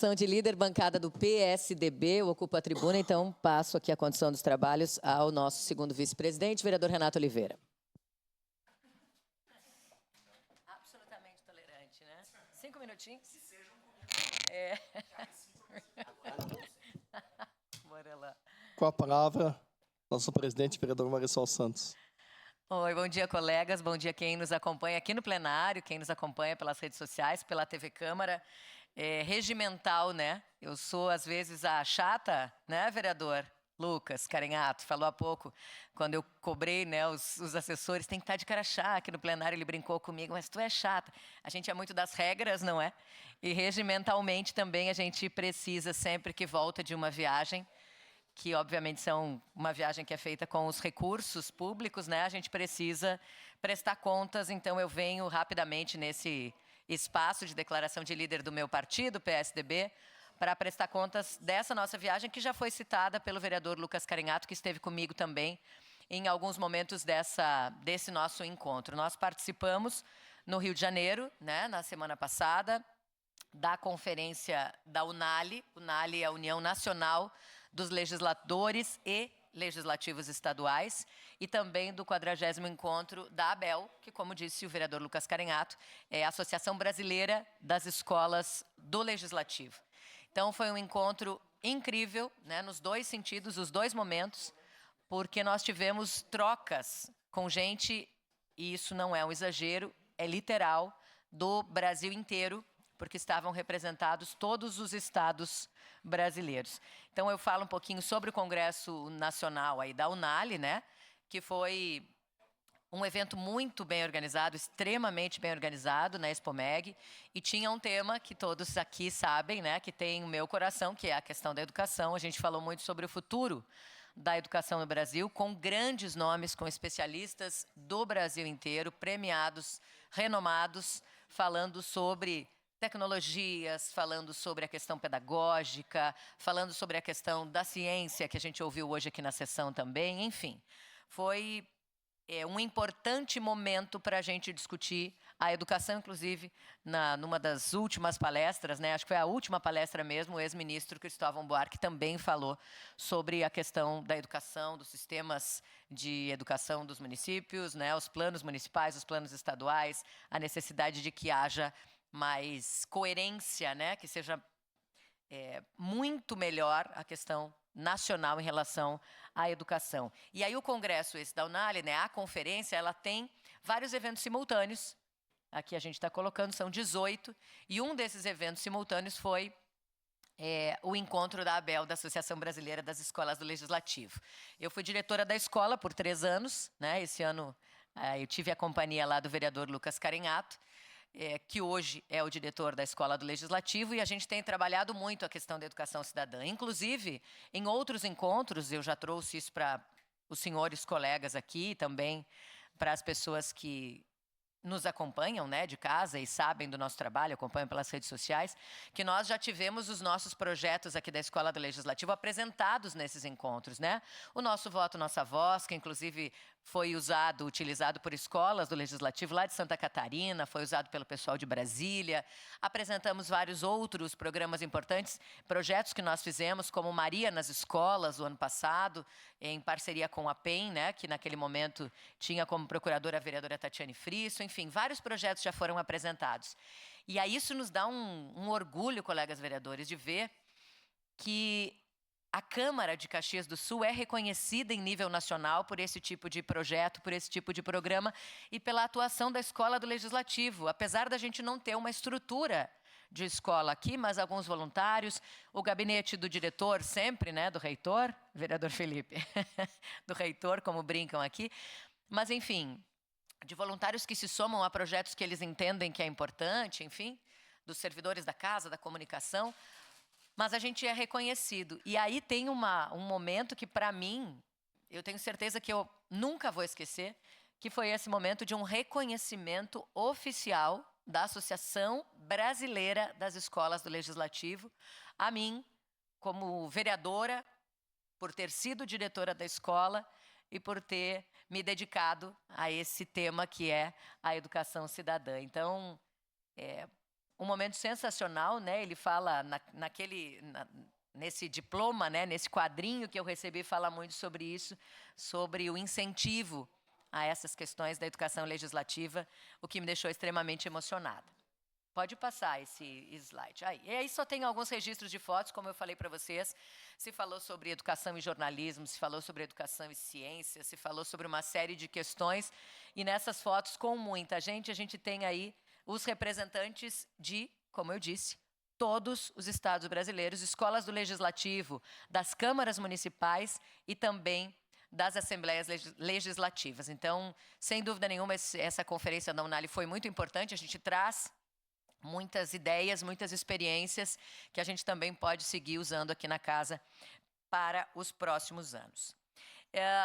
São de líder bancada do PSDB, eu ocupo a tribuna, então passo aqui a condução dos trabalhos ao nosso segundo vice-presidente, vereador Renato Oliveira. Absolutamente tolerante, né? 5 minutinhos. Se sejam Bora lá. Com a palavra, nosso presidente, vereador Marisol Santos. Oi, bom dia, colegas. Bom dia quem nos acompanha aqui no plenário, quem nos acompanha pelas redes sociais, pela TV Câmara. Regimental, né? Eu sou, às vezes, a chata, né, vereador Lucas Carenhato? Falou há pouco, quando eu cobrei, né, os assessores, tem que estar de crachá aqui no plenário, ele brincou comigo, mas tu é chata. A gente é muito das regras, não é? E regimentalmente também a gente precisa, sempre que volta de uma viagem, que obviamente são uma viagem que é feita com os recursos públicos, né? A gente precisa prestar contas, então eu venho rapidamente nesse espaço de declaração de líder do meu partido, PSDB, para prestar contas dessa nossa viagem, que já foi citada pelo vereador Lucas Carenhato, que esteve comigo também em alguns momentos desse nosso encontro. Nós participamos no Rio de Janeiro, né, na semana passada, da conferência da UNALI. UNALI é a União Nacional dos Legisladores e Legislativos Estaduais, e também do 40º encontro da ABEL, que, como disse o vereador Lucas Carenhato, é a Associação Brasileira das Escolas do Legislativo. Então, foi um encontro incrível, né, nos dois sentidos, os dois momentos, porque nós tivemos trocas com gente, e isso não é um exagero, é literal, do Brasil inteiro, porque estavam representados todos os estados brasileiros. Então, eu falo um pouquinho sobre o Congresso Nacional aí da UNALI, né, que foi um evento muito bem organizado, extremamente bem organizado na Expomeg, e tinha um tema que todos aqui sabem, né, que tem o meu coração, que é a questão da educação. A gente falou muito sobre o futuro da educação no Brasil, com grandes nomes, com especialistas do Brasil inteiro, premiados, renomados, falando sobre tecnologias, falando sobre a questão pedagógica, falando sobre a questão da ciência, que a gente ouviu hoje aqui na sessão também. Enfim, foi um importante momento para a gente discutir a educação, inclusive, numa das últimas palestras, né? Acho que foi a última palestra mesmo, o ex-ministro Cristóvão Buarque também falou sobre a questão da educação, dos sistemas de educação dos municípios, né? Os planos municipais, os planos estaduais, a necessidade de que haja mais coerência, né? Que seja muito melhor a questão nacional em relação à educação. E aí o congresso esse da UNALI, né, a conferência, ela tem vários eventos simultâneos. Aqui a gente está colocando, são 18, e um desses eventos simultâneos foi o encontro da ABEL, da Associação Brasileira das Escolas do Legislativo. Eu fui diretora da escola por 3 anos, né? Esse ano eu tive a companhia lá do vereador Lucas Carenhato, que hoje é o diretor da Escola do Legislativo, e a gente tem trabalhado muito a questão da educação cidadã. Inclusive, em outros encontros, eu já trouxe isso para os senhores colegas aqui, também para as pessoas que nos acompanham, né, de casa e sabem do nosso trabalho, acompanham pelas redes sociais, que nós já tivemos os nossos projetos aqui da Escola do Legislativo apresentados nesses encontros, né? O Nosso Voto, Nossa Voz, que inclusive foi utilizado por escolas do Legislativo lá de Santa Catarina, foi usado pelo pessoal de Brasília. Apresentamos vários outros programas importantes, projetos que nós fizemos, como Maria nas Escolas, o ano passado, em parceria com a PEN, né, que naquele momento tinha como procuradora a vereadora Tatiane Frisso. Enfim, vários projetos já foram apresentados. E aí isso nos dá um orgulho, colegas vereadores, de ver que a Câmara de Caxias do Sul é reconhecida em nível nacional por esse tipo de projeto, por esse tipo de programa e pela atuação da Escola do Legislativo. Apesar da gente não ter uma estrutura de escola aqui, mas alguns voluntários, o gabinete do diretor sempre, né, do reitor, vereador Felipe, do reitor, como brincam aqui, mas enfim, de voluntários que se somam a projetos que eles entendem que é importante, enfim, dos servidores da casa, da comunicação, mas a gente é reconhecido. E aí tem um momento que, para mim, eu tenho certeza que eu nunca vou esquecer, que foi esse momento de um reconhecimento oficial da Associação Brasileira das Escolas do Legislativo, a mim, como vereadora, por ter sido diretora da escola e por ter me dedicado a esse tema que é a educação cidadã. Então, um momento sensacional, né? Ele fala nesse diploma, né? Nesse quadrinho que eu recebi, fala muito sobre isso, sobre o incentivo a essas questões da educação legislativa, o que me deixou extremamente emocionada. Pode passar esse slide. E aí só tem alguns registros de fotos, como eu falei para vocês. Se falou sobre educação e jornalismo, se falou sobre educação e ciência, se falou sobre uma série de questões. E nessas fotos, com muita gente, a gente tem aí os representantes de, como eu disse, todos os estados brasileiros, escolas do Legislativo, das câmaras municipais e também das assembleias legislativas. Então, sem dúvida nenhuma, essa conferência da Unali foi muito importante. A gente traz muitas ideias, muitas experiências que a gente também pode seguir usando aqui na casa para os próximos anos.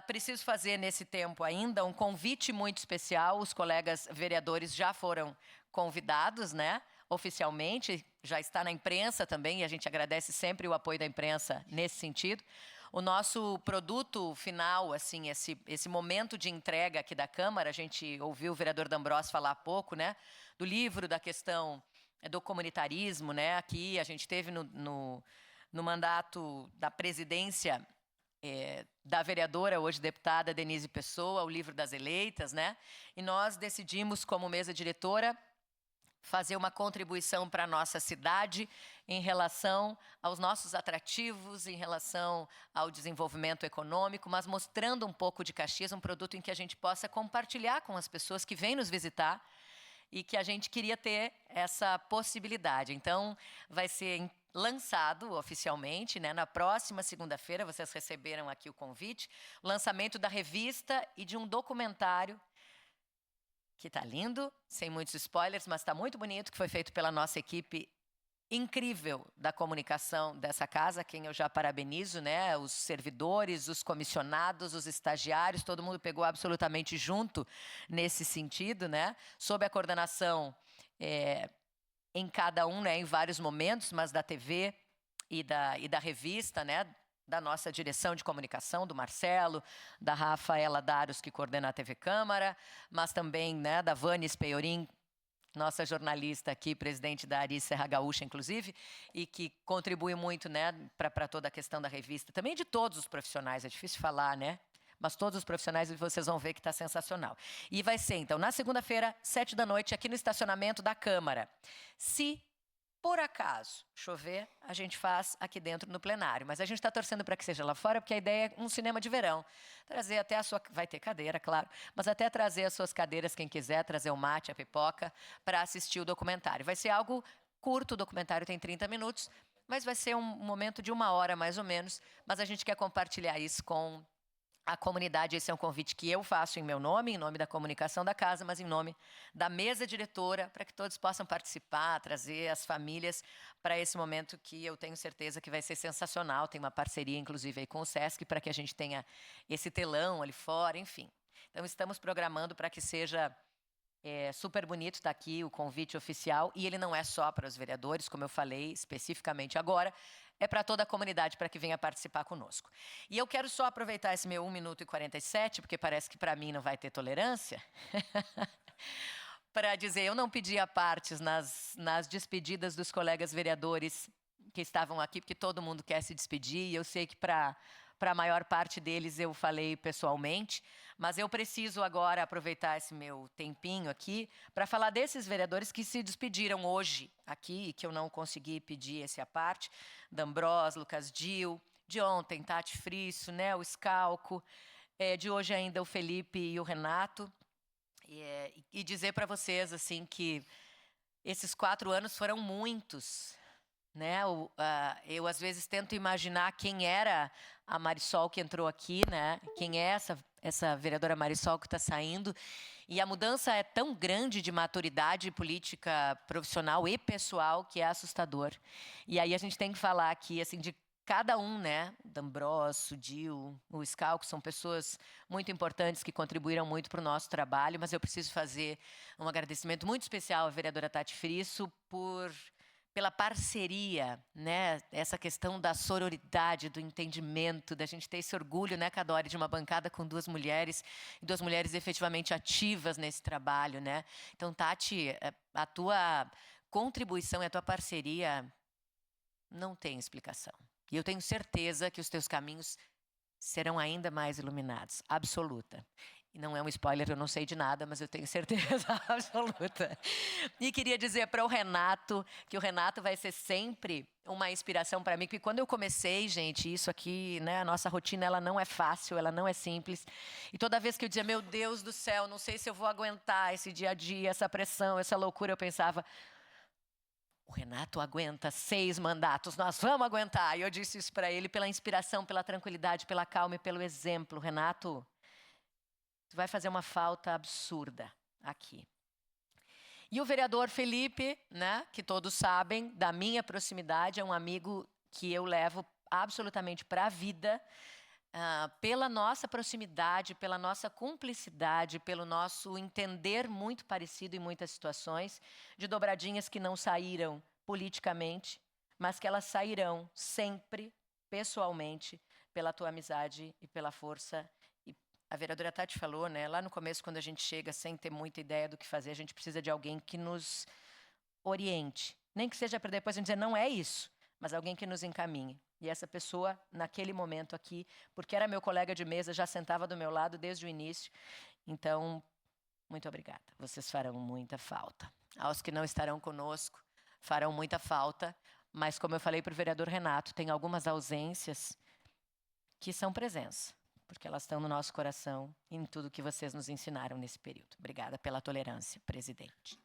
Preciso fazer nesse tempo ainda um convite muito especial. Os colegas vereadores já foram convidados, né? Oficialmente, já está na imprensa também, e a gente agradece sempre o apoio da imprensa nesse sentido. O nosso produto final, assim, esse momento de entrega aqui da Câmara, a gente ouviu o vereador D'Ambrosio falar há pouco, né, do livro da questão do comunitarismo, né? Aqui a gente teve no mandato da presidência da vereadora, hoje deputada Denise Pessoa, o livro das eleitas, né? E nós decidimos, como mesa diretora, fazer uma contribuição para a nossa cidade em relação aos nossos atrativos, em relação ao desenvolvimento econômico, mas mostrando um pouco de Caxias, um produto em que a gente possa compartilhar com as pessoas que vêm nos visitar e que a gente queria ter essa possibilidade. Então, vai ser lançado oficialmente, né, na próxima segunda-feira, vocês receberam aqui o convite, o lançamento da revista e de um documentário que está lindo, sem muitos spoilers, mas está muito bonito, que foi feito pela nossa equipe incrível da comunicação dessa casa, quem eu já parabenizo, né? Os servidores, os comissionados, os estagiários, todo mundo pegou absolutamente junto nesse sentido, né? Sob a coordenação em cada um, né? Em vários momentos, mas da TV e da revista, né? Da nossa direção de comunicação, do Marcelo, da Rafaela Daros, que coordena a TV Câmara, mas também, né, da Vânia Speiorin, nossa jornalista aqui, presidente da Ari Serra Gaúcha, inclusive, e que contribui muito, né, para toda a questão da revista. Também de todos os profissionais, é difícil falar, né? Mas todos os profissionais vocês vão ver que está sensacional. E vai ser, então, na segunda-feira, 19h, aqui no estacionamento da Câmara. Se por acaso chover, a gente faz aqui dentro no plenário. Mas a gente está torcendo para que seja lá fora, porque a ideia é um cinema de verão. Trazer até a sua... Vai ter cadeira, claro. Mas até trazer as suas cadeiras, quem quiser, trazer o mate, a pipoca, para assistir o documentário. Vai ser algo curto, o documentário tem 30 minutos, mas vai ser um momento de 1 hora, mais ou menos. Mas a gente quer compartilhar isso com a comunidade. Esse é um convite que eu faço em meu nome, em nome da comunicação da casa, mas em nome da mesa diretora, para que todos possam participar, trazer as famílias para esse momento que eu tenho certeza que vai ser sensacional. Tem uma parceria, inclusive, aí com o Sesc, para que a gente tenha esse telão ali fora, enfim. Então, estamos programando para que seja super bonito. Está aqui o convite oficial, e ele não é só para os vereadores, como eu falei especificamente agora, é para toda a comunidade, para que venha participar conosco. E eu quero só aproveitar esse meu 1 minuto e 47, porque parece que para mim não vai ter tolerância, para dizer, eu não pedi a partes nas despedidas dos colegas vereadores que estavam aqui, porque todo mundo quer se despedir, e eu sei que para a maior parte deles eu falei pessoalmente, mas eu preciso agora aproveitar esse meu tempinho aqui para falar desses vereadores que se despediram hoje aqui, e que eu não consegui pedir esse à parte: D'Ambrosio, Lucas Dil, de ontem, Tati Frisso, né, o Scalco, de hoje ainda o Felipe e o Renato, e dizer para vocês assim que esses 4 anos foram muitos, né? Eu às vezes tento imaginar quem era a Marisol que entrou aqui, né? Quem é essa vereadora Marisol que está saindo, e a mudança é tão grande de maturidade política, profissional e pessoal, que é assustador. E aí a gente tem que falar aqui assim de cada um, né? D'Ambrosio, Dil, o Scalco, são pessoas muito importantes que contribuíram muito para o nosso trabalho, mas eu preciso fazer um agradecimento muito especial à vereadora Tati Frisso pela parceria, né? Essa questão da sororidade, do entendimento, da gente ter esse orgulho, né, Cadore, de uma bancada com 2 mulheres, e 2 mulheres efetivamente ativas nesse trabalho, né? Então, Tati, a tua contribuição e a tua parceria não tem explicação. E eu tenho certeza que os teus caminhos serão ainda mais iluminados, absoluta. E não é um spoiler, eu não sei de nada, mas eu tenho certeza absoluta. E queria dizer para o Renato, que o Renato vai ser sempre uma inspiração para mim, porque quando eu comecei, gente, isso aqui, né, a nossa rotina, ela não é fácil, ela não é simples. E toda vez que eu dizia, meu Deus do céu, não sei se eu vou aguentar esse dia a dia, essa pressão, essa loucura, eu pensava, o Renato aguenta 6 mandatos, nós vamos aguentar. E eu disse isso para ele pela inspiração, pela tranquilidade, pela calma e pelo exemplo. Renato, tu vai fazer uma falta absurda aqui. E o vereador Felipe, né, que todos sabem, da minha proximidade, é um amigo que eu levo absolutamente para a vida, pela nossa proximidade, pela nossa cumplicidade, pelo nosso entender muito parecido em muitas situações, de dobradinhas que não saíram politicamente, mas que elas sairão sempre, pessoalmente, pela tua amizade e pela força. E a vereadora Tati falou, né, lá no começo, quando a gente chega sem ter muita ideia do que fazer, a gente precisa de alguém que nos oriente. Nem que seja para depois a gente dizer, não é isso, mas alguém que nos encaminhe. E essa pessoa, naquele momento aqui, porque era meu colega de mesa, já sentava do meu lado desde o início. Então, muito obrigada. Vocês farão muita falta. Aos que não estarão conosco, farão muita falta. Mas, como eu falei para o vereador Renato, tem algumas ausências que são presença, porque elas estão no nosso coração e em tudo que vocês nos ensinaram nesse período. Obrigada pela tolerância, presidente.